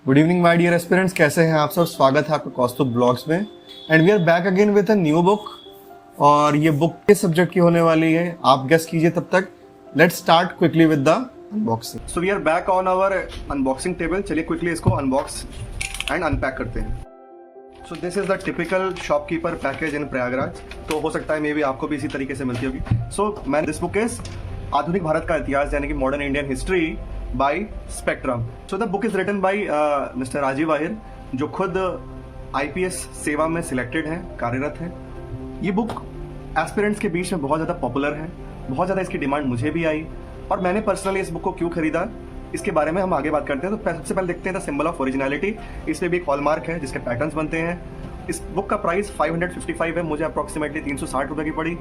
Good evening my dear aspirants, कैसे हैं आप सब। स्वागत है आपका कौस्तुभ ब्लॉग्स में and we are back again with a new book. और ये बुक किस सब्जेक्ट की होने वाली है आप गेस कीजिए। तब तक let's start quickly with the unboxing. So we are back on our unboxing table. चलिए क्विकली इसको अनबॉक्स एंड अनपैक करते हैं। So this is the typical shopkeeper package in Prayagraj. तो हो सकता है मे भी आपको भी इसी तरीके से मिलती होगी। So man this book is आधुनिक भारत का इतिहास यानी कि modern Indian history by Spectrum. So the book is written by Mr. Rajiv Ahir, जो खुद IPS सेवा में सिलेक्टेड हैं, कार्यरत हैं। ये बुक एस्पिरेंट्स के बीच में बहुत ज़्यादा पॉपुलर है, बहुत ज़्यादा इसकी डिमांड मुझे भी आई और मैंने पर्सनली इस बुक को क्यों खरीदा इसके बारे में हम आगे बात करते हैं। तो सबसे पहले देखते हैं द सिंबल ऑफ ओरिजिनलिटी। इसमें भी एक हॉलमार्क है जिसके पैटर्न्स बनते हैं। इस बुक का प्राइस 555 है, मुझे अप्रॉक्सीमेटली 360 रुपये की पड़ी।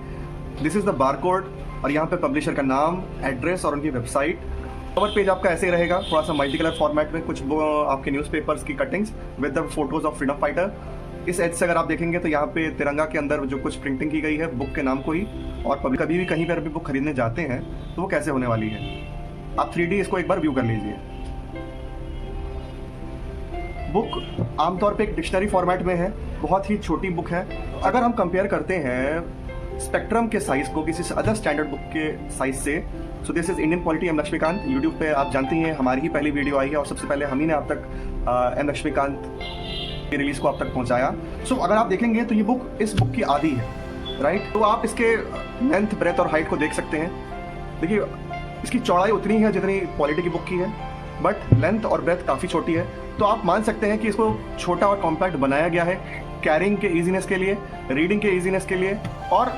दिस इज द बारकोड और यहाँ पे पब्लिशर का नाम, एड्रेस और उनकी वेबसाइट। कवर पेज आपका ऐसे ही रहेगा, थोड़ा सा मल्टी कलर फॉर्मेट में, कुछ आपके न्यूज़पेपर्स की cuttings with the photos of freedom fighter. इस एज से अगर आप देखेंगे तो यहाँ पे तिरंगा के अंदर जो कुछ प्रिंटिंग की गई है बुक के नाम को ही। और कभी भी कहीं पर भी बुक खरीदने जाते हैं तो वो कैसे होने वाली है, आप 3D इसको एक बार व्यू कर लीजिए। बुक आमतौर पे एक डिक्शनरी फॉर्मेट में है, बहुत ही छोटी बुक है। अगर हम कंपेयर करते हैं स्पेक्ट्रम के साइज को किसी अदर स्टैंडर्ड बुक के साइज से, so this is Indian polity M Laxmikanth. YouTube पे आप जानती हैं हमारी ही पहली वीडियो आई है और सबसे पहले हम ही ने आप तक एम लक्ष्मीकांत की रिलीज को आप तक पहुंचाया। सो अगर आप देखेंगे तो ये बुक इस बुक की आधी है, राइट। तो आप इसके लेंथ, ब्रेथ और हाइट को देख सकते हैं। देखिए इसकी चौड़ाई उतनी है जितनी पॉलिटी की बुक की है, बट लेंथ और ब्रेथ काफ़ी छोटी है। तो आप मान सकते हैं कि इसको छोटा और कॉम्पैक्ट बनाया गया है कैरिंग के ईजीनेस के लिए, रीडिंग के ईजीनेस के लिए, और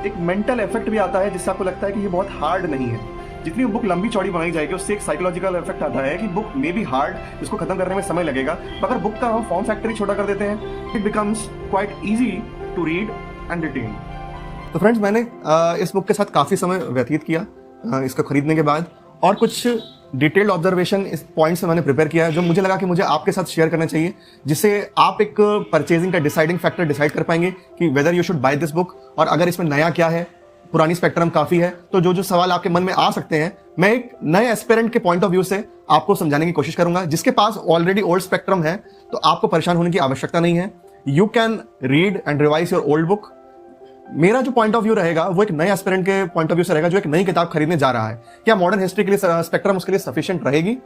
एक मेंटल इफेक्ट भी आता है जिससे आपको लगता है कि ये बहुत हार्ड नहीं है। जितनी बुक लंबी चौड़ी बनाई जाएगी उससे एक साइकोलॉजिकल इफेक्ट आता है कि बुक मे बी हार्ड, इसको खत्म करने में समय लगेगा। अगर बुक का हम फॉर्म फैक्टर छोटा कर देते हैं, it becomes quite easy to read and retain. तो फ्रेंड्स, मैंने इस बुक के साथ काफ़ी समय व्यतीत किया इसको खरीदने के बाद, और कुछ डिटेल्ड ऑब्जर्वेशन इस पॉइंट से मैंने प्रिपेयर किया है जो मुझे लगा कि मुझे आपके साथ शेयर करना चाहिए, जिससे आप एक परचेजिंग का डिसाइडिंग फैक्टर डिसाइड कर पाएंगे कि whether you should by this book, और अगर इसमें नया क्या है, पुरानी स्पेक्ट्रम काफ़ी है। तो जो जो सवाल आपके मन में आ सकते हैं मैं एक नए एस्पिरेंट के पॉइंट ऑफ व्यू से आपको समझाने की कोशिश करूंगा। जिसके पास ऑलरेडी ओल्ड स्पेक्ट्रम है तो आपको परेशान होने की आवश्यकता नहीं है। You can read and revise your old book. मेरा जो पॉइंट ऑफ व्यू रहेगा वो एक नए एस्पिरेंट के पॉइंट ऑफ व्यू से रहेगा जो एक नई किताब खरीदने जा रहा है। क्या मॉडर्न हिस्ट्री के लिए स्पेक्ट्रम उसके लिए सफिशिएंट रहेगी?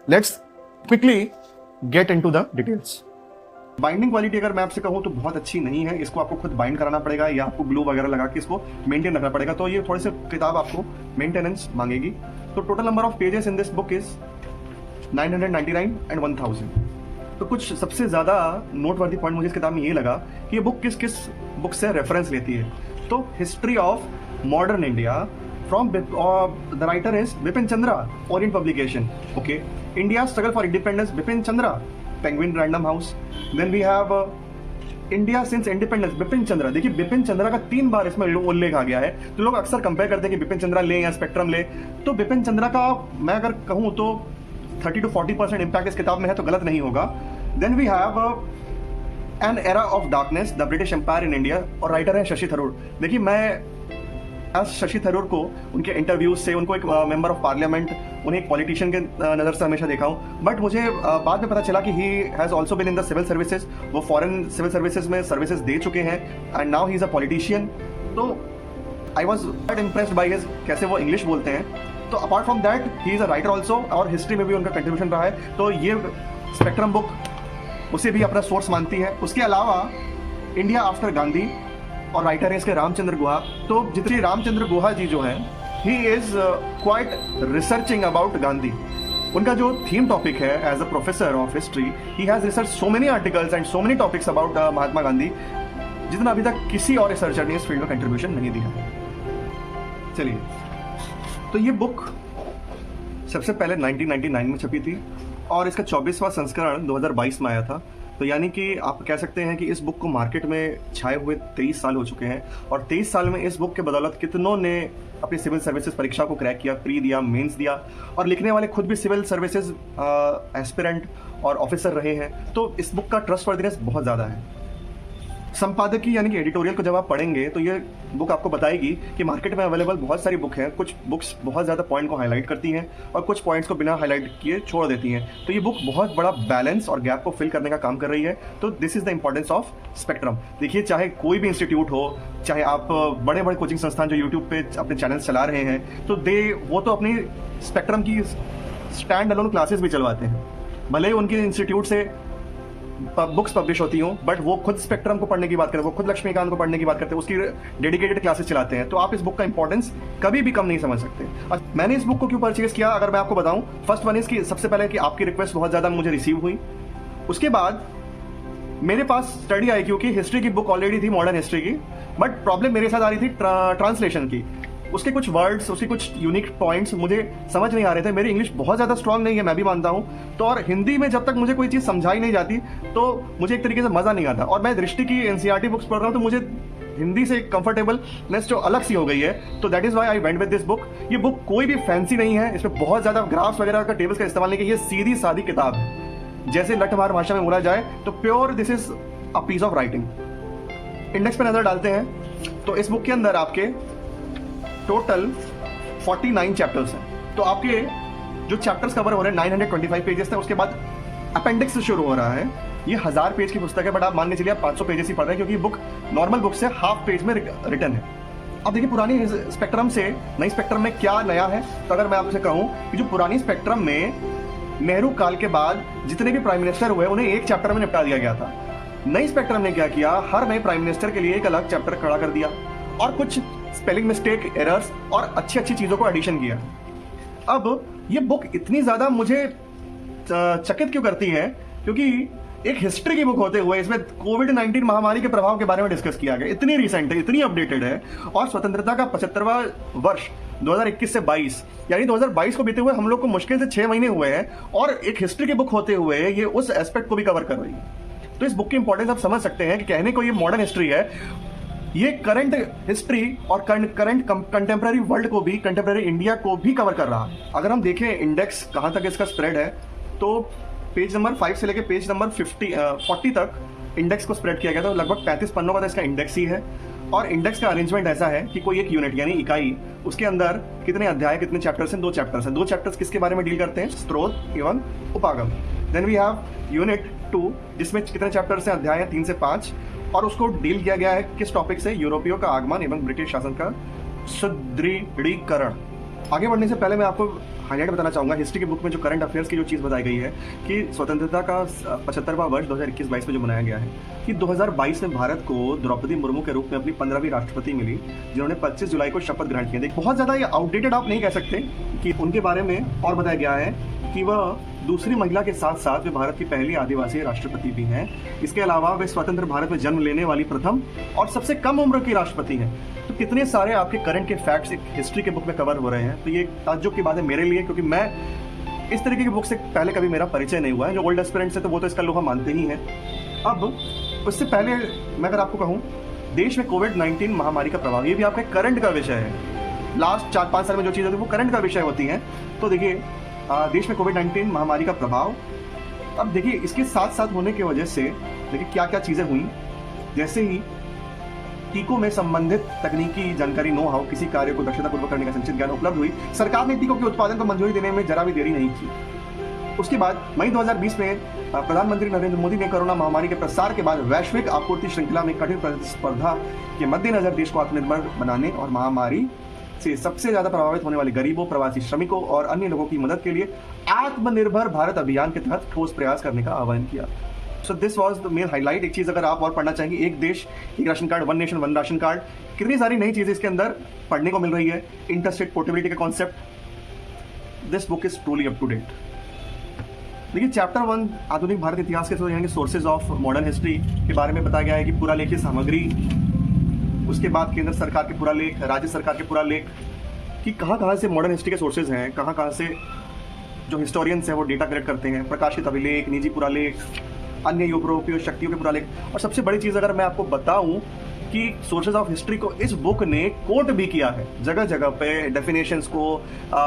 Let's quickly get into the details. Binding quality अगर मैं आपसे कहूं तो बहुत अच्छी नहीं है। इसको आपको खुद बाइंड कराना पड़ेगा या आपको ग्लू वगैरह लगा के इसको मेंटेन रखना पड़ेगा। तो ये थोड़ी सी किताब आपको मेंटेनेंस मांगेगी। तो total number of pages in this book is 999 and 1000। तो कुछ सबसे ज़्यादा नोटवर्दी पॉइंट मुझे इस किताब में ये लगा कि ये बुक किस किस बुक से रेफरेंस लेती है। तो history of modern India from the writer is Bipin Chandra, Orient publication. Okay, India struggle for independence, Bipin Chandra, Penguin Random House. Then we have India since independence, Bipin Chandra. देखिए बिपिन चंद्रा का 3 बार इसमें उल्लेख आ गया है। तो लोग अक्सर कंपेयर करते हैं कि बिपिन चंद्रा ले या स्पेक्ट्रम ले। तो बिपिन चंद्रा का मैं अगर कहूँ तो 30 to 40% इम्पैक्ट इस किताब में है, तो गलत नहीं होगा। Then we have an era of darkness, the British empire in India, और राइटर है शशि थरूर। देखिए मैं शशि थरूर को उनके इंटरव्यूज से, उनको एक मेंबर ऑफ पार्लियामेंट, उन्हें एक पॉलिटिशियन के नज़र से हमेशा देखा हूँ। बट मुझे बाद में पता चला कि he has also been in the civil services. वो फॉरेन सिविल सर्विसेज में सर्विसेज दे चुके हैं and now he is a politician. तो I was very impressed by his कैसे वो इंग्लिश बोलते हैं। तो apart from that he is a writer also, और हिस्ट्री में भी उनका कंट्रीब्यूशन रहा है। तो ये स्पेक्ट्रम बुक उसे भी अपना सोर्स मानती है। उसके अलावा इंडिया आफ्टर गांधी, और राइटर है इसके रामचंद्र गुहा। तो जितनी रामचंद्र गुहा जी जो हैं, he is quite researching about Gandhi. उनका जो थीम टॉपिक है as a professor of history, he has research so many articles and so many topics about Mahatma Gandhi, जितना अभी तक किसी और रिसर्चर ने इस फील्ड में कंट्रीब्यूशन नहीं दिया है। चलिए, तो ये बुक सबसे पहले 1999 में छपी थी और इसका 24वां संस्करण 2022 में आया था। तो यानी कि आप कह सकते हैं कि इस बुक को मार्केट में छाए हुए 23 साल हो चुके हैं, और 23 साल में इस बुक के बदौलत कितनों ने अपनी सिविल सर्विसेज परीक्षा को क्रैक किया, प्री दिया, मेंस दिया, और लिखने वाले खुद भी सिविल सर्विसेज एस्पिरेंट और ऑफिसर रहे हैं। तो इस बुक का ट्रस्टवर्दीनेस बहुत ज़्यादा है। संपादकीय यानी कि एडिटोरियल को जब आप पढ़ेंगे तो ये बुक आपको बताएगी कि मार्केट में अवेलेबल बहुत सारी बुक हैं, कुछ बुक्स बहुत ज़्यादा पॉइंट को हाईलाइट करती हैं और कुछ पॉइंट्स को बिना हाईलाइट किए छोड़ देती हैं। तो ये बुक बहुत बड़ा बैलेंस और गैप को फिल करने का काम कर रही है। तो this is the importance of spectrum. देखिए, चाहे कोई भी इंस्टीट्यूट हो, चाहे आप बड़े बड़े कोचिंग संस्थान जो यूट्यूब पे अपने चैनल चला रहे हैं, तो वो तो अपनी स्पेक्ट्रम की स्टैंड अलोन क्लासेस भी चलवाते हैं। भले ही उनके इंस्टीट्यूट से बुक्स पब्लिश होती हूँ, बट वो खुद स्पेक्ट्रम को पढ़ने की बात करते हैं, वो खुद लक्ष्मीकांत को पढ़ने की बात करते हैं, उसकी डेडिकेटेड क्लासेस चलाते हैं। तो आप इस बुक का इंपॉर्टेंस कभी भी कम नहीं समझ सकते। और मैंने इस बुक को क्यों परचेज किया, अगर मैं आपको बताऊं, फर्स्ट वन इज कि सबसे पहले कि आपकी रिक्वेस्ट बहुत ज़्यादा मुझे रिसीव हुई। उसके बाद मेरे पास स्टडी आई क्योंकि हिस्ट्री की बुक ऑलरेडी थी, मॉडर्न हिस्ट्री की, बट प्रॉब्लम मेरे साथ आ रही थी ट्रांसलेशन की। उसके कुछ वर्ड्स, उसके कुछ यूनिक पॉइंट्स मुझे समझ नहीं आ रहे थे। मेरी इंग्लिश बहुत ज़्यादा स्ट्रांग नहीं है, मैं भी मानता हूँ। तो और हिंदी में जब तक मुझे कोई चीज़ समझाई नहीं जाती तो मुझे एक तरीके से मज़ा नहीं आता। और मैं दृष्टि की एनसीईआरटी बुक्स पढ़ रहा हूँ तो मुझे हिंदी से कंफर्टेबलनेस जो अलग सी हो गई है। तो that is why I went with this book. ये बुक कोई भी फैंसी नहीं है, इसमें बहुत ज़्यादा ग्राफ्स वगैरह का, टेबल्स का इस्तेमाल नहीं किया। ये सीधी सादी किताब है, जैसे लठमार भाषा में बोला जाए तो pure this is a piece of writing. Index पे नज़र डालते हैं तो इस बुक के अंदर आपके टोटल 49 चैप्टर्स हैं। तो आपके जो चैप्टर्स कवर हो रहे हैं 925 पेजेस थे। उसके बाद अपेंडिक्स से शुरू हो रहा है। ये 1000 पेज की पुस्तक है, बट आप मान के चलिए आप 500 पेजेस ही पढ़ रहे हैं, क्योंकि बुक नॉर्मल बुक से हाफ पेज में रिटर्न है। अब देखिए, पुरानी स्पेक्ट्रम से नई स्पेक्ट्रम में क्या नया है। तो अगर मैं आपसे कहूँ कि जो पुरानी स्पेक्ट्रम में नेहरू काल के बाद जितने भी प्राइम मिनिस्टर हुए उन्हें एक चैप्टर में निपटा दिया गया था, नई स्पेक्ट्रम ने क्या किया, हर नए प्राइम मिनिस्टर के लिए एक अलग चैप्टर खड़ा कर दिया और कुछ स्पेलिंग मिस्टेक, एरर्स और अच्छी अच्छी चीज़ों को एडिशन किया। अब ये बुक इतनी ज़्यादा मुझे चकित क्यों करती है, क्योंकि एक हिस्ट्री की बुक होते हुए इसमें कोविड-19 महामारी के प्रभाव के बारे में डिस्कस किया गया। इतनी रिसेंट है, इतनी अपडेटेड है, और स्वतंत्रता का 75वां वर्ष 2021 से 22, यानी 2022 को बीते हुए हम लोग को मुश्किल से 6 महीने हुए हैं, और एक हिस्ट्री की बुक होते हुए ये उस एस्पेक्ट को भी कवर कर रही है। तो इस बुक की इंपॉर्टेंस आप समझ सकते हैं कि कहने को ये मॉडर्न हिस्ट्री है, ये करंट हिस्ट्री और करंट कंटेम्प्रेरी वर्ल्ड को भी, कंटेम्प्रेरी इंडिया को भी कवर कर रहा है। अगर हम देखें इंडेक्स कहाँ तक इसका स्प्रेड है, तो पेज नंबर 5 से लेकर पेज नंबर 40 तक इंडेक्स को स्प्रेड किया गया था। लगभग 35 पन्नों का इसका इंडेक्स ही है। और इंडेक्स का अरेंजमेंट ऐसा है कि कोई एक यूनिट यानी इकाई, उसके अंदर कितने अध्याय, कितने चैप्टर्स हैं, 2 चैप्टर्स हैं। 2 चैप्टर्स किसके बारे में डील करते हैं, स्रोत एवं उपागम। देन वी हैव यूनिट 2 जिसमें कितने चैप्टर्स हैं, अध्याय हैं 3 से 5, और उसको डील किया गया है किस टॉपिक से, यूरोपियों का आगमन एवं ब्रिटिश शासन का सुदृढ़ीकरण। आगे बढ़ने से पहले मैं आपको हाईलाइट बताना चाहूँगा हिस्ट्री की बुक में जो करंट अफेयर्स की जो चीज़ बताई गई है कि स्वतंत्रता का 75वां वर्ष 2021-22 में जो मनाया गया है कि 2022 में भारत को द्रौपदी मुर्मू के रूप में अपनी 15वीं राष्ट्रपति मिली, जिन्होंने 25 जुलाई को शपथ ग्रहण किया। बहुत ज़्यादा ये आउटडेटेड आप नहीं कह सकते कि उनके बारे में और बताया गया है कि वह दूसरी महिला के साथ साथ वे भारत की पहली आदिवासी राष्ट्रपति भी हैं। इसके अलावा वे स्वतंत्र भारत में जन्म लेने वाली प्रथम और सबसे कम उम्र की राष्ट्रपति हैं। तो कितने सारे आपके करंट के फैक्ट्स एक हिस्ट्री के बुक में कवर हो रहे हैं। तो ये ताज्जुब की बात है मेरे लिए, क्योंकि मैं इस तरीके की बुक से पहले कभी मेरा परिचय नहीं हुआ है। जो ओल्ड एस्पिरेंट्स है तो वो तो इसका लोहा मानते ही हैं। अब उससे पहले मैं अगर आपको कहूँ, देश में कोविड-19 महामारी का प्रभाव, ये भी आपका करंट का विषय है। लास्ट 4-5 साल में जो चीज़ होती है वो करंट का विषय होती है। तो देखिए, देश में कोविड-19 महामारी का प्रभाव, अब देखिए इसके साथ साथ होने की वजह से देखिए क्या क्या चीज़ें हुई। जैसे ही टीकों में संबंधित तकनीकी जानकारी, नो हाउ, किसी कार्य को दक्षतापूर्वक करने का संचित ज्ञान उपलब्ध हुई, सरकार ने टीकों के उत्पादन को मंजूरी देने में जरा भी देरी नहीं की। उसके बाद मई 2020 में प्रधानमंत्री नरेंद्र मोदी ने कोरोना महामारी के प्रसार के बाद वैश्विक आपूर्ति श्रृंखला में कठिन प्रतिस्पर्धा के मद्देनजर देश को आत्मनिर्भर बनाने और महामारी से सबसे ज्यादा प्रभावित होने वाले गरीबों, प्रवासी श्रमिकों और अन्य लोगों की मदद के लिए आत्मनिर्भर भारत अभियान के तहत ठोस प्रयास करने का आह्वान किया। So this was the main highlight. एक चीज अगर आप और पढ़ना चाहेंगे, एक देश एक ration card, one nation one ration card, कितनी सारी नई चीजें इसके अंदर पढ़ने को मिल रही है। इंटरस्टेट पोर्टेबिलिटी का concept, this book is truly up to date. देखिए, चैप्टर 1 आधुनिक भारत इतिहास के यानी सोर्सेज ऑफ मॉडर्न हिस्ट्री के बारे में बताया गया है कि पूरा लेखीय सामग्री, उसके बाद केंद्र सरकार के पूरा लेख, राज्य सरकार के पूरा लेख, कि कहाँ से मॉडर्न हिस्ट्री के सोर्सेज हैं, कहाँ से जो हिस्टोरियंस हैं वो डेटा कलेक्ट करते हैं, प्रकाशित अभिलेख, निजी पूरा लेख, अन्य यूरोपीय शक्तियों के पूरा लेख। और सबसे बड़ी चीज़ अगर मैं आपको बताऊं कि सोर्सेज ऑफ हिस्ट्री को इस बुक ने कोट भी किया है जगह जगह पे, डेफिनेशंस को,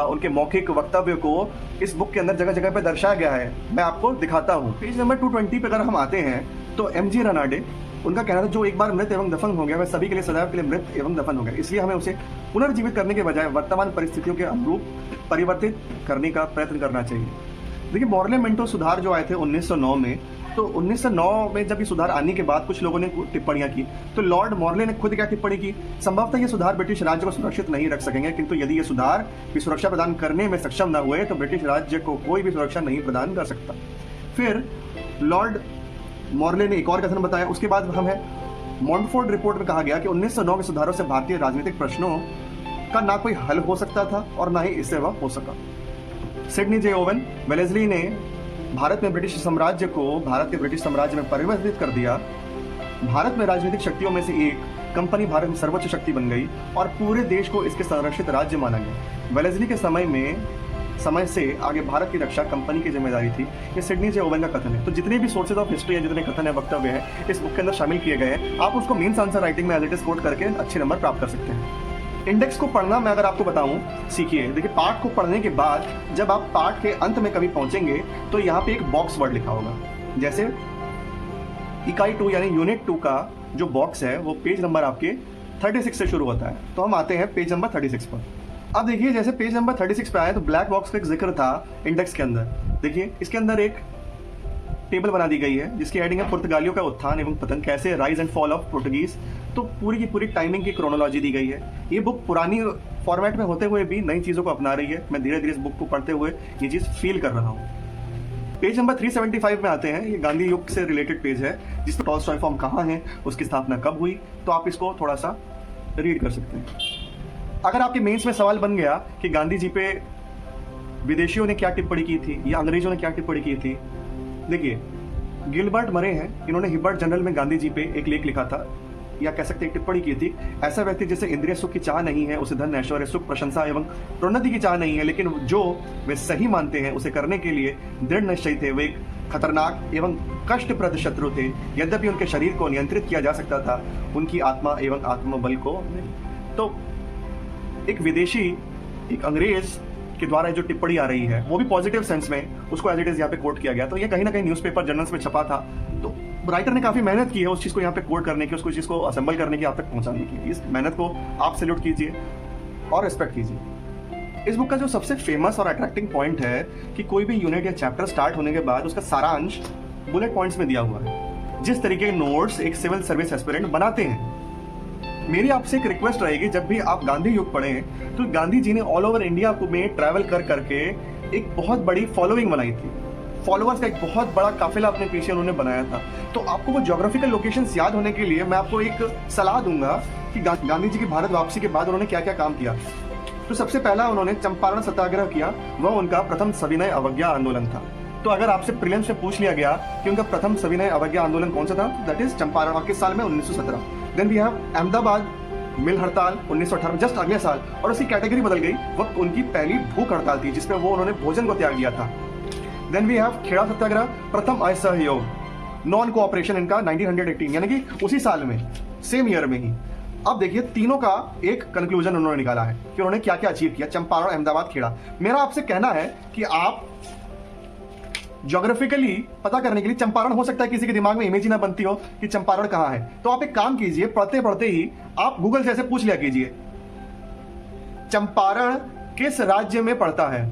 उनके मौखिक वक्तव्य को इस बुक के अंदर जगह जगह पे दर्शाया गया है। मैं आपको दिखाता हूँ। पेज नंबर 220 पे अगर हम आते हैं तो एमजी रनाडे, उनका कहना था जो एक बार मृत एवं दफन हो गया वह सभी के लिए सदैव के लिए मृत एवं दफन हो गया, इसलिए हमें उसे पुनर्जीवित करने के बजाय वर्तमान परिस्थितियों के अनुरूप परिवर्तित करने का प्रयत्न करना चाहिए। देखिए, मॉर्ले मिंटो सुधार जो आए थे 1909 में, तो 1909 में जब ये सुधार आने के बाद कुछ लोगों ने टिप्पणियां की, तो लॉर्ड मॉर्ले ने खुद क्या टिप्पणी की, संभवतः ये सुधार ब्रिटिश राज्य को सुरक्षित नहीं रख सकेंगे, किंतु यदि ये सुधार भी सुरक्षा प्रदान करने में सक्षम न हुए तो ब्रिटिश राज्य को कोई भी सुरक्षा नहीं प्रदान कर सकता। फिर लॉर्ड मॉर्ले ने एक और कथन बताया। उसके बाद हम है मॉन्टफोर्ड रिपोर्ट में कहा गया कि 1909 के सुधारों से भारतीय राजनीतिक प्रश्नों का ना कोई हल हो सकता था और ना ही इससे वह हो सका। सिडनी जे ओवन वेलेस्ली ने भारत के ब्रिटिश साम्राज्य में परिवर्तित कर दिया। भारत में राजनीतिक शक्तियों में से एक कंपनी भारत में सर्वोच्च शक्ति बन गई और पूरे देश को इसके संरक्षित राज्य माना गया। वेलेस्ली के समय से आगे भारत की रक्षा कंपनी की जिम्मेदारी थी। ये सिडनी जे ओवन का कथन है। तो जितने भी सोर्सेज ऑफ हिस्ट्री है, जितने कथन है, वक्तव्य है, इस बुक के अंदर शामिल किए गए हैं। आप उसको मेंस आंसर राइटिंग में एज इट इज कोट करके अच्छे नंबर प्राप्त कर सकते हैं। इंडेक्स को पढ़ना मैं अगर आपको बताऊं, सीखिए। देखिए, पाठ को पढ़ने के बाद जब आप पाठ के अंत में कभी पहुंचेंगे तो यहाँ पे एक बॉक्स वर्ड लिखा होगा। जैसे इकाई 2 यानी यूनिट 2 का जो बॉक्स है वो पेज नंबर आपके 36 से शुरू होता है। तो हम आते हैं पेज नंबर 36 पर। अब देखिए, जैसे पेज नंबर 36 पे आए तो ब्लैक बॉक्स का एक जिक्र था इंडेक्स के अंदर। देखिए, इसके अंदर एक टेबल बना दी गई है जिसकी हेडिंग है पुर्तगालियों का उत्थान एवं पतन, कैसे rise and fall of Portuguese. तो पूरी की पूरी टाइमिंग की क्रोनोलॉजी दी गई है। ये बुक पुरानी फॉर्मेट में होते हुए भी नई चीज़ों को अपना रही है। मैं धीरे धीरे इस बुक को पढ़ते हुए ये चीज़ फील कर रहा हूँ। पेज नंबर 375 में आते हैं। ये गांधी युग से रिलेटेड पेज है जिसमें टॉलस्टॉय फॉर्म कहाँ है, उसकी स्थापना कब हुई, तो आप इसको थोड़ा सा रीड कर सकते हैं। अगर आपके मेंस में सवाल बन गया कि गांधी जी पे विदेशियों ने क्या टिप्पणी की थी या अंग्रेजों ने क्या टिप्पणी की थी, देखिए, गिलबर्ट मरे हैं, इन्होंने हिबर्ट जनरल में गांधी जी पे एक लेख लिखा था, या कह सकते हैं टिप्पणी की थी। ऐसा व्यक्ति जिसे इंद्रिय सुख की चाह नहीं है, उसे धन ऐश्वर्य सुख प्रशंसा एवं प्रोन्नति की चाह नहीं है, लेकिन जो वे सही मानते हैं उसे करने के लिए दृढ़ निश्चयी थे, वे एक खतरनाक एवं कष्टप्रद शत्रु थे। यद्यपि उनके शरीर को नियंत्रित किया जा सकता था, उनकी आत्मा एवं आत्मबल को नहीं। तो एक विदेशी, एक अंग्रेज के द्वारा जो टिप्पणी आ रही है वो भी पॉजिटिव सेंस में उसको एज इट इज यहाँ पे कोट किया गया। तो ये कहीं ना कहीं न्यूज़पेपर जर्नल्स में छपा था। तो राइटर ने काफी मेहनत की है उस चीज को यहाँ पे कोट करने की, उसको चीज को असेंबल करने की, आप तक पहुंचाने की। इस मेहनत को आप सैल्यूट कीजिए और रिस्पेक्ट कीजिए। इस बुक का जो सबसे फेमस और अट्रैक्टिंग पॉइंट है कि कोई भी यूनिट या चैप्टर स्टार्ट होने के बाद उसका सारांश बुलेट पॉइंट्स में दिया हुआ है, जिस तरीके के नोट्स एक सिविल सर्विस एस्पिरेंट बनाते हैं। मेरी आपसे एक रिक्वेस्ट रहेगी, जब भी आप गांधी युग पढ़ें तो गांधी जी ने ऑल ओवर इंडिया में ट्रैवल कर करके एक बहुत बड़ी फॉलोइंग बनाई थी। फॉलोअर्स का एक बहुत बड़ा काफिला अपने पीछे उन्होंने बनाया था। तो आपको वो ज्योग्राफिकल लोकेशंस याद होने के लिए मैं आपको एक सलाह दूंगा कि गांधी जी की भारत वापसी के बाद उन्होंने क्या क्या काम किया। तो सबसे पहला उन्होंने चंपारण सत्याग्रह किया, वह उनका प्रथम सविनय अवज्ञा आंदोलन था। तो अगर आपसे प्रीलिम्स में पूछ लिया गया कि उनका प्रथम सविनय अवज्ञा आंदोलन कौन सा था, दैट इज चंपारण, और किस साल में, 1917। देन वी हैव अहमदाबाद मिल हड़ताल 1918, जस्ट अगले साल, और उसकी कैटेगरी बदल गई, वह उनकी पहली भूख हड़ताल थी जिसमें वो उन्होंने भोजन को त्याग दिया था। देन वी हैव खेड़ा सत्याग्रह, प्रथम असहयोग, नॉन कोऑपरेशन इनका 1918, यानी कि उसी साल में, सेम ईयर में ही। अब देखिए, तीनों का एक कंक्लूजन उन्होंने निकाला है कि उन्होंने क्या क्या अचीव किया, चंपारण, अहमदाबाद, खेड़ा। मेरा आपसे कहना है कि आप ज्योग्राफिकली पता करने के लिए, चंपारण हो सकता है किसी के दिमाग में इमेज ही ना बनती हो कि चंपारण कहां है, तो आप एक काम कीजिए, पढ़ते पढ़ते ही आप गूगल से ऐसे पूछ लिया कीजिए, चंपारण किस राज्य में पड़ता है,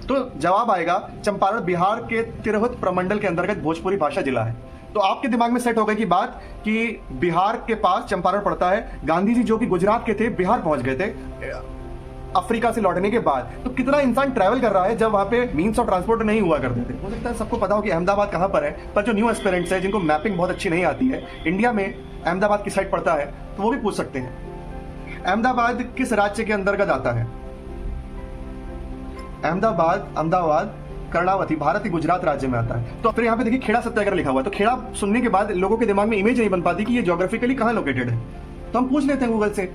तो जवाब आएगा चंपारण बिहार के तिरहुत प्रमंडल के अंतर्गत भोजपुरी भाषा जिला है। तो आपके दिमाग में सेट हो गई की बात कि बिहार के पास चंपारण पड़ता है। गांधी जी जो कि गुजरात के थे, बिहार पहुंच गए थे अफ्रीका से लौटने के बाद। तो कितना इंसान ट्रैवल कर रहा है जब वहां पे मीन्स ऑफ ट्रांसपोर्ट नहीं हुआ करते थे। हो सकता है सबको पता हो कि अहमदाबाद कहां पर है, पर जो न्यू एस्पिरेंट्स है, जिनको मैपिंग बहुत अच्छी नहीं आती है, इंडिया में अहमदाबाद किस साइड पड़ता है, तो वो भी पूछ सकते हैं। अहमदाबाद किस राज्य के अंतर्गत आता है? अहमदाबाद कर्णावती भारत के गुजरात राज्य में आता है। तो फिर यहाँ पे देखिए खेड़ा सत्याग्रह लिखा हुआ है। तो खेड़ा सुनने के बाद लोगों के दिमाग में इमेज नहीं बन पाती कि ये ज्योग्राफिकली कहाँ लोकेटेड है। तो हम पूछ लेते हैं गूगल से,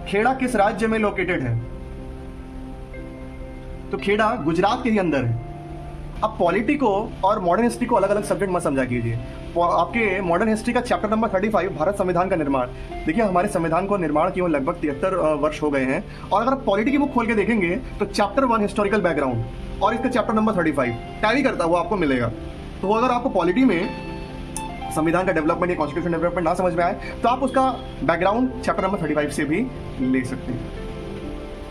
खेड़ा किस राज्य में लोकेटेड है, तो खेड़ा गुजरात के ही अंदर है। अब पॉलिटी को और मॉडर्न हिस्ट्री को अलग अलग सब्जेक्ट मत समझा कीजिए। आपके मॉडर्न हिस्ट्री का चैप्टर नंबर 35, भारत संविधान का निर्माण। देखिए, हमारे संविधान को निर्माण किए लगभग 73 वर्ष हो गए हैं, और अगर आप पॉलिटी की बुक खोल के देखेंगे तो चैप्टर 1 हिस्टोरिकल बैकग्राउंड और इसका चैप्टर नंबर 35 टैली करता हुआ आपको मिलेगा। तो अगर आपको पॉलिटी में संविधान का डेवलपमेंट या कॉन्स्टिट्यूशन डेवलपमेंट ना समझ में आए तो आप उसका बैकग्राउंड चैप्टर नंबर 35 से भी ले सकते हैं।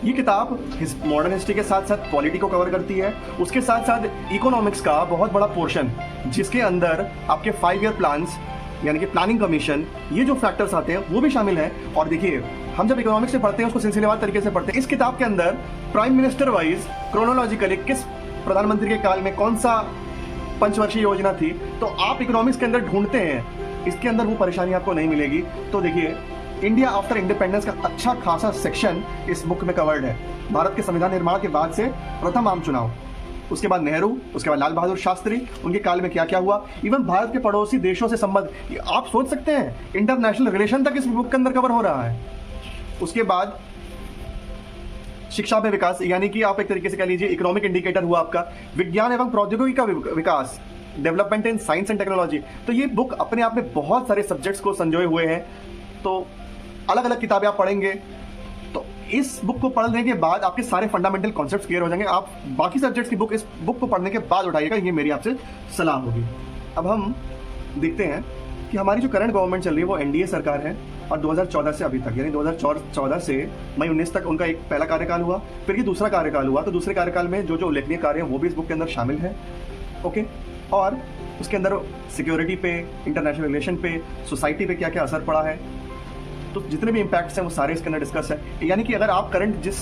ये किताब मॉडर्न हिस्ट्री के साथ साथ पॉलिटी को कवर करती है, उसके साथ साथ इकोनॉमिक्स का बहुत बड़ा पोर्शन जिसके अंदर आपके 5 ईयर प्लान्स यानी कि प्लानिंग कमीशन, ये जो फैक्टर्स आते हैं वो भी शामिल है। और देखिए, हम जब इकोनॉमिक्स में पढ़ते हैं उसको सिलसिलेवार तरीके से पढ़ते हैं। इस किताब के अंदर प्राइम मिनिस्टर वाइज क्रोनोलॉजिकली किस प्रधानमंत्री के काल में कौन सा पंचवर्षीय योजना थी, तो आप इकोनॉमिक्स के अंदर ढूंढते हैं, इसके अंदर वो परेशानी आपको नहीं मिलेगी। तो देखिए, इंडिया आफ्टर इंडिपेंडेंस का अच्छा खासा सेक्शन इस बुक में कवर्ड है। भारत के संविधान निर्माण के बाद से प्रथम आम चुनाव, उसके बाद नेहरू, उसके बाद लाल बहादुर शास्त्री, उनके काल में क्या क्या हुआ, इवन भारत के पड़ोसी देशों से संबंध, आप सोच सकते हैं इंटरनेशनल रिलेशन तक इस बुक के अंदर कवर हो रहा है। उसके बाद शिक्षा में विकास, यानी कि आप एक तरीके से कह लीजिए इकोनॉमिक इंडिकेटर हुआ आपका, विज्ञान एवं प्रौद्योगिकी का विकास, development in science and technology. तो ये बुक अपने आप में बहुत सारे सब्जेक्ट्स को संजोए हुए हैं। तो अलग अलग किताबें आप पढ़ेंगे तो इस बुक को पढ़ने के बाद आपके सारे फंडामेंटल कॉन्सेप्ट्स क्लियर हो जाएंगे। आप बाकी सब्जेक्ट्स की बुक इस बुक को पढ़ने के बाद उठाइएगा, ये मेरी आपसे सलाह होगी। अब हम देखते हैं कि हमारी जो करंट गवर्नमेंट चल रही है वो एनडीए सरकार है, और 2014 से अभी तक, यानी 2014 से मई 19 तक उनका एक पहला कार्यकाल हुआ, फिर ये दूसरा कार्यकाल हुआ। तो दूसरे कार्यकाल में जो जो उल्लेखनीय कार्य हैं वो भी इस बुक के अंदर शामिल है। ओके, और उसके अंदर सिक्योरिटी पे, इंटरनेशनल रिलेशन पे, सोसाइटी पे क्या क्या असर पड़ा है, तो जितने भी इम्पैक्ट्स हैं वो सारे इसके अंदर डिस्कस है। यानी कि अगर आप करंट जिस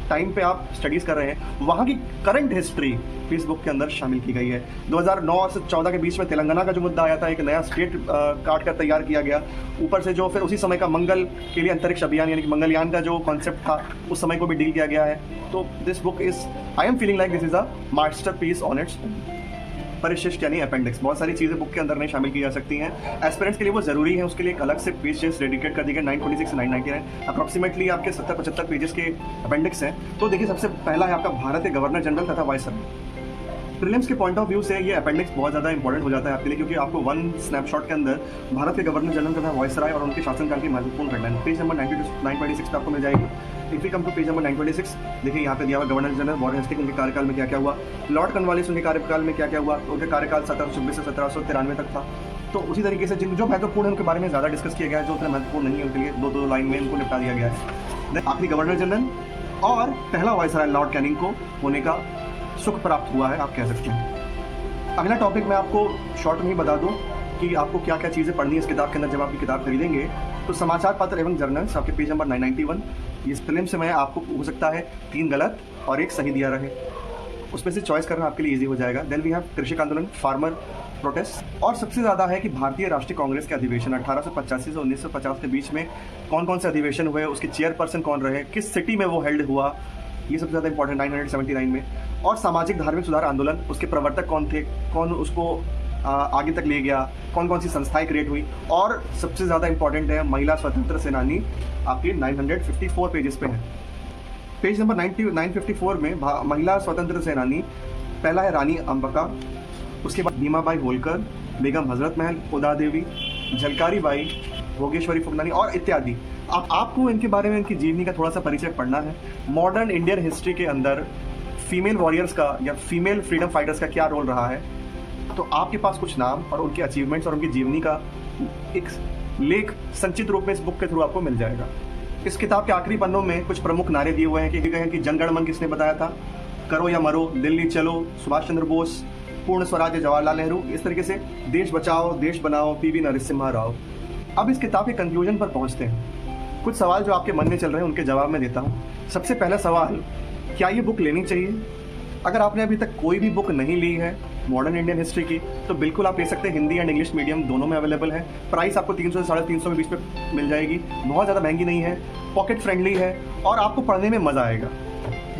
टाइम पे आप स्टडीज कर रहे हैं वहाँ की करंट हिस्ट्री भी इस बुक के अंदर शामिल की गई है। 2009 से 14 के बीच में तेलंगाना का जो मुद्दा आया था, एक नया स्टेट काट कर तैयार किया गया। ऊपर से जो फिर उसी समय का मंगल के लिए अंतरिक्ष अभियान यानी कि मंगलयान का जो कॉन्सेप्ट था उस समय को भी डील किया गया है। तो this book is, I am feeling like this is a masterpiece on it's. परिशिष्ट यानी अपेंडिक्स, बहुत सारी चीज़ें बुक के अंदर नहीं शामिल की जा सकती हैं। एस्पिरेंट्स के लिए वो जरूरी है, उसके लिए एक अलग से पेजेस डेडिकेट कर दिए गए 926 से 999, अप्रॉक्सीमेटली आपके 70-75 पेजेस के अपेंडिक्स हैं। तो देखिए, सबसे पहला है आपका भारत के गवर्नर जनरल तथा वाइसरॉय। प्रीलिम्स के पॉइंट ऑफ व्यू से ये अपेंडिक्स बहुत ज़्यादा इंपॉर्टेंट हो जाता है आपके लिए, क्योंकि आपको वन स्नैपशॉट के अंदर भारत के गवर्नर जनरल तथा वाइसरॉय और उनके शासनकाल की महत्वपूर्ण घटनाएं पेज नंबर 926 पे आपको मिल जाएगी। If we come to page number 926, देखिए यहाँ पे दिया हुआ गवर्नर जनरल वॉरेन हेस्टिंग्स, उनके कार्यकाल में क्या क्या हुआ, लॉर्ड कॉर्नवालिस, उनके कार्यकाल में क्या क्या हुआ, उनके कार्यकाल 1726 से 1793 तक था। तो उसी तरीके से जिन जो महत्वपूर्ण है उनके बारे में ज़्यादा डिस्कस किया गया है, जो उतने महत्वपूर्ण नहीं है उनके लिए दो लाइन में उनको निपटा दिया गया है। आखिरी गवर्नर जनरल और पहला वाइसरॉय लॉर्ड कैनिंग को होने का सुख प्राप्त हुआ है, आप कह सकते हैं। अगला टॉपिक मैं आपको शॉर्ट में ही बता दूं कि आपको क्या क्या चीज़ें पढ़नी है इस किताब के अंदर जब आप ये किताब खरीदेंगे। तो समाचार पत्र एवं जर्नल्स आपके पेज नंबर 991, ये फिल्म से मैं आपको हो सकता है 3 गलत और 1 सही दिया रहे, उसमें से चॉइस करना आपके लिए ईजी हो जाएगा। देन वी हैव कृषक आंदोलन, फार्मर प्रोटेस्ट, और सबसे ज़्यादा है कि भारतीय राष्ट्रीय कांग्रेस के अधिवेशन 1885 से 1950 के बीच में कौन कौन से अधिवेशन हुए, उसके चेयरपर्सन कौन रहे, किस सिटी में वो हेल्ड हुआ, ये सबसे ज़्यादा इंपॉर्टेंट 979 में। और सामाजिक धार्मिक सुधार आंदोलन, उसके प्रवर्तक कौन थे, कौन उसको आगे तक ले गया, कौन कौन सी संस्थाएं क्रिएट हुई, और सबसे ज़्यादा इंपॉर्टेंट है महिला स्वतंत्र सेनानी, आपके 954 पेजेस पे है। पेज नंबर 954 में महिला स्वतंत्र सेनानी पहला है रानी अंबिका, उसके बाद भीमाबाई होलकर, बेगम हजरत महल उदा देवी, झलकारी बाई, भोगेश्वरी फुकनानी और इत्यादि। आपको इनके बारे में, इनकी जीवनी का थोड़ा सा परिचय पढ़ना है। मॉडर्न इंडियन हिस्ट्री के अंदर फीमेल वॉरियर्स का या फीमेल फ्रीडम फाइटर्स का क्या रोल रहा है, तो आपके पास कुछ नाम और उनके अचीवमेंट्स और उनकी जीवनी का एक लेख संचित रूप में इस बुक के थ्रू आपको मिल जाएगा। इस किताब के आखिरी पन्नों में कुछ प्रमुख नारे दिए हुए हैं कि जन गण मन किसने बताया था, करो या मरो, दिल्ली चलो, सुभाष चंद्र बोस, पूर्ण स्वराज्य जवाहरलाल नेहरू, इस तरीके से देश बचाओ देश बनाओ पीवी नरसिम्हा राव। अब इस किताब के कंक्लूजन पर पहुंचते हैं। कुछ सवाल जो आपके मन में चल रहे हैं उनके जवाब मैं देता हूँ। सबसे पहला सवाल, क्या ये बुक लेनी चाहिए? अगर आपने अभी तक कोई भी बुक नहीं ली है मॉडर्न इंडियन हिस्ट्री की तो बिल्कुल आप ले सकते हैं। हिंदी एंड इंग्लिश मीडियम दोनों में अवेलेबल है। प्राइस आपको 300 से 350 के बीच में मिल जाएगी। बहुत ज़्यादा महंगी नहीं है, पॉकेट फ्रेंडली है और आपको पढ़ने में मज़ा आएगा।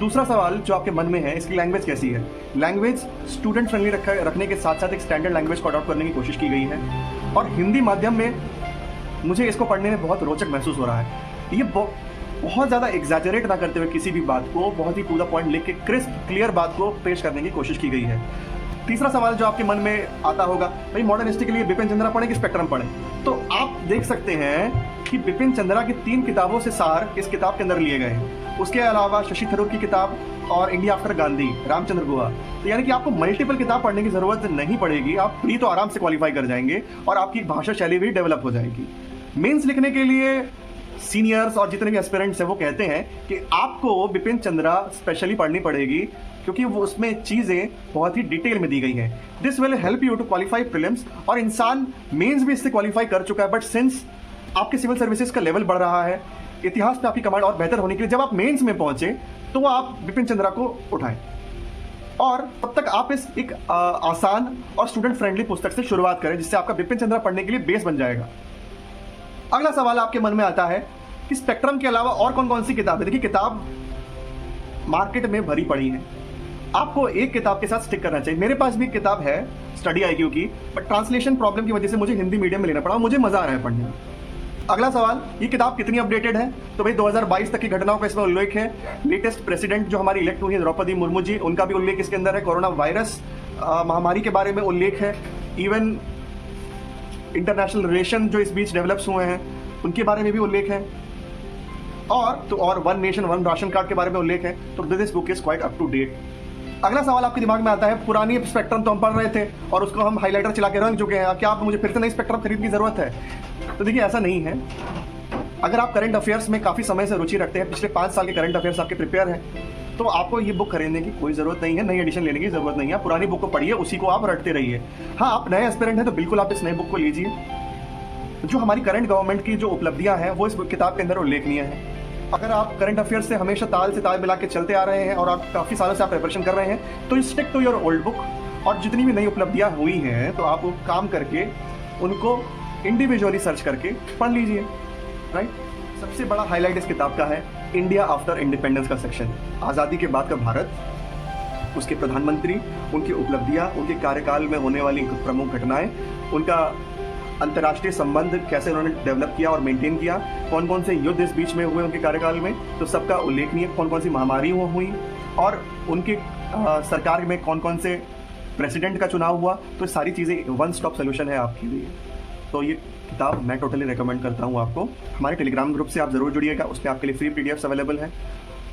दूसरा सवाल जो आपके मन में है, इसकी लैंग्वेज कैसी है? लैंग्वेज स्टूडेंट फ्रेंडली रखने के साथ साथ एक स्टैंडर्ड लैंग्वेज को अडॉप्ट करने की कोशिश की गई है और हिंदी माध्यम में मुझे इसको पढ़ने में बहुत रोचक महसूस हो रहा है। ये बहुत ज़्यादा एग्जैजरेट ना करते हुए किसी भी बात को बहुत ही टू द पॉइंट लिख के क्रिस्प क्लियर बात को पेश करने की कोशिश की गई है। तीसरा सवाल जो आपके मन में आता होगा, भाई मॉडर्न हिस्ट्री के लिए बिपिन चंद्रा पढ़ें कि स्पेक्ट्रम पढ़ें? तो आप देख सकते हैं कि बिपिन चंद्रा की 3 किताबों से सार इस किताब के अंदर लिए गए हैं। उसके अलावा शशि थरूर की किताब और इंडिया आफ्टर गांधी, रामचंद्र गुहा। तो यानी कि आपको मल्टीपल किताब पढ़ने की जरूरत नहीं पड़ेगी, आप प्री तो आराम से क्वालिफाई कर जाएंगे और आपकी भाषा शैली भी डेवलप हो जाएगी। मेंस लिखने के लिए सीनियर्स और जितने भी एस्पिरेंट्स हैं वो कहते हैं कि आपको बिपिन चंद्रा स्पेशली पढ़नी पड़ेगी, क्योंकि वो उसमें चीजें बहुत ही डिटेल में दी गई हैं। This will help you to qualify prelims, और इंसान मेंस भी इससे क्वालिफाई कर चुका है, बट सिंस आपके सिविल सर्विसेज का लेवल बढ़ रहा है, इतिहास पे आपकी कमांड और बेहतर होने के लिए जब आप मेंस में पहुंचे तो आप बिपिन चंद्रा को उठाएं। और तब तक आप इस एक आसान और स्टूडेंट फ्रेंडली पुस्तक से शुरुआत करें, जिससे आपका बिपिन चंद्रा पढ़ने के लिए बेस बन जाएगा। अगला सवाल आपके मन में आता है कि स्पेक्ट्रम के अलावा और कौन कौन सी किताब है। देखिए, किताब मार्केट में भरी पड़ी है, आपको एक किताब के साथ स्टिक करना चाहिए। मेरे पास भी एक किताब है स्टडी IQ की, बट ट्रांसलेशन प्रॉब्लम की वजह से मुझे हिंदी मीडियम में लेना पड़ा, मुझे मजा आ रहा है पढ़ने में। अगला सवाल, ये किताब कितनी अपडेटेड है? तो भाई 2022 तक की घटनाओं का इसमें उल्लेख है। लेटेस्ट प्रेसिडेंट जो हमारी इलेक्ट हुई है द्रौपदी मुर्मू जी, उनका भी उल्लेख इसके अंदर है। कोरोना वायरस महामारी के बारे में उल्लेख है। इवन इंटरनेशनल रिलेशन जो इस बीच डेवलप्स हुए हैं उनके बारे में भी उल्लेख है। और one nation one ration card के बारे में उल्लेख है। तो this book is quite up to date. अगला सवाल आपके दिमाग में आता है, पुरानी स्पेक्ट्रम तो हम पढ़ रहे थे और उसको हम हाइलाइटर चला के रंग चुके हैं, क्या आप मुझे फिर से नई स्पेक्ट्रम खरीदने की जरूरत है? तो देखिए, ऐसा नहीं है। अगर आप करंट अफेयर्स में काफी समय से रुचि रखते हैं, पिछले 5 साल के करंट अफेयर्स आपके प्रिपेयर हैं, तो आपको ये बुक खरीदने की कोई जरूरत नहीं है, नई एडिशन लेने की जरूरत नहीं है। पुरानी बुक को पढ़िए, उसी को आप रटते रहिए। हाँ, आप नए एस्पिरेंट हैं तो बिल्कुल आप इस नए बुक को लीजिए। जो हमारी करंट गवर्नमेंट की जो उपलब्धियां हैं वो इस किताब के अंदर उल्लेखनीय है। अगर आप करंट अफेयर्स से हमेशा ताल से ताल मिला के चलते आ रहे हैं और आप काफ़ी सालों से आप प्रिपरेशन कर रहे हैं, तो you stick to your old book. और जितनी भी नई उपलब्धियां हुई हैं तो आप काम करके उनको इंडिविजुअली सर्च करके पढ़ लीजिए, राइट। सबसे बड़ा हाईलाइट इस किताब का है इंडिया आफ्टर इंडिपेंडेंस का सेक्शन। आज़ादी के बाद का भारत, उसके प्रधानमंत्री, उनकी उपलब्धियां, उनके कार्यकाल में होने वाली प्रमुख घटनाएं, उनका अंतर्राष्ट्रीय संबंध कैसे उन्होंने डेवलप किया और मेंटेन किया, कौन कौन से युद्ध इस बीच में हुए उनके कार्यकाल में, तो सबका उल्लेखनीय, कौन कौन सी महामारी हुई और उनके सरकार में कौन कौन से प्रेसिडेंट का चुनाव हुआ। तो सारी चीज़ें वन स्टॉप सोल्यूशन है आपके लिए। तो ये किताब मैं टोटली रिकमेंड करता हूँ आपको। हमारे टेलीग्राम ग्रुप से आप ज़रूर जुड़िएगा, उसमें आपके लिए फ्री PDFs अवेलेबल हैं।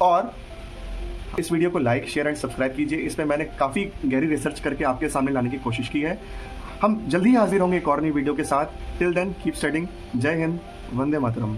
और इस वीडियो को लाइक, शेयर एंड सब्सक्राइब कीजिए। इसमें मैंने काफ़ी गहरी रिसर्च करके आपके सामने लाने की कोशिश की है। हम जल्दी ही हाजिर होंगे एक और नई वीडियो के साथ। Till then keep studying. जय हिंद, वंदे मातरम।